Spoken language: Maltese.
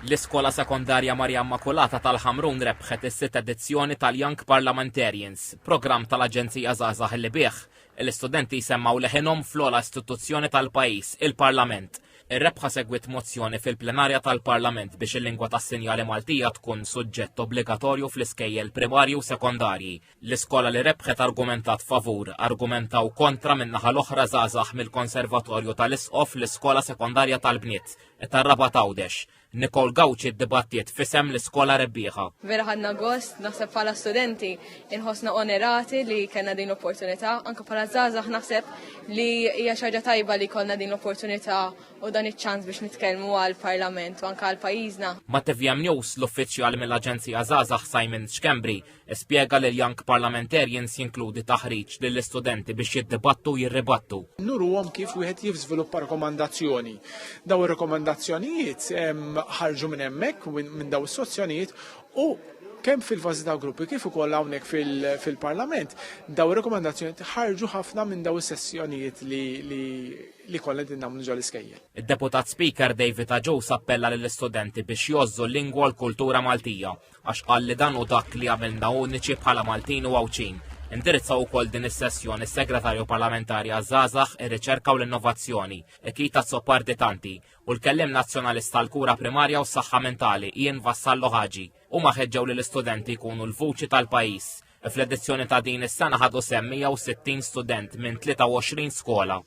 L-Iskola Sekondarja Marja Immakulata tal-Ħamrun rebħet is-sitt edizzjoni tal-Young Parliamentarians, programm tal-Aġenzija Żgħażagħ li bih l-istudenti jsemmaw leħinhom fl-ogħla istituzzjoni tal-pajjiż, il-Parlament. Ir-rebħa segwit mozzjoni fil-plenarja tal-Parlament biex il-lingwa tas-sinjali Maltija tkun suġġett obbligatorju fl-iskejjel primarji u sekondarji. L-iskola li rebħet argumentat favur, argumentaw kontra min-naħa l-oħra żgħażagħ mill-Konservatorju tal-Isqof l-Iskola Sekondarja tal-Bniet, tar-Raba Tawdex. Nicole Gawċi ddibattiet fisem l-iskola rebbieħa. Vera ħadna gost, naħseb bħala studenti inħossna onerati li kellna din l-opportunità, anke bħala żgħażagħ naħseb li hija xi ħaġa tajba li kollna din l-opportunità u dan iċ-ċans biex nitkellmu għall-Parlament u anke għall pajjiżna. Ma' TVM News l-uffiċjal mill-Aġenzija Żgħażagħ Simon Xkembri spjega li l-Young Parliamentarians jinkludi taħriġ lill-istudenti biex jiddibattu u jirribattu. Nurruhom kif wieħed jiżviluppa rekomandazzjoni. Daw ir-rekomandazzjonijiet ħarġu minn hemmhekk minn daw is-sozzjonijiet u kemm fil-fażi ta' gruppi kif ukoll hawnhekk fil-Parlament daw ir-rekomandazzjonijiet ħarġu ħafna minn daw is-sessjonijiet li kollha din nagħmlu ġol iskejjel. Id-Deputat Speaker David Aġus appella lill-istudenti biex jożżu l-lingwa u l-kultura Maltija għax qal li dan hu dak li għamilna uniċi bħala Maltin u Għawċin. Indirizzaw ukoll din is-sessjoni s-Segretarju Parlamentari għaż-Żgħażagħ, ir-Riċerka u l-Innovazzjoni, Ekita Sopparditanti u l-kelliem nazzjonalista tal-kura primarja u s-saħħa mentali Ian Vassallo Ħaġi huma ħeġġew lill-istudenti jkunu l-vuċi tal-pajjiż. Fl-edizzjoni ta' din is-sena ħadu 160 student minn 23 skola.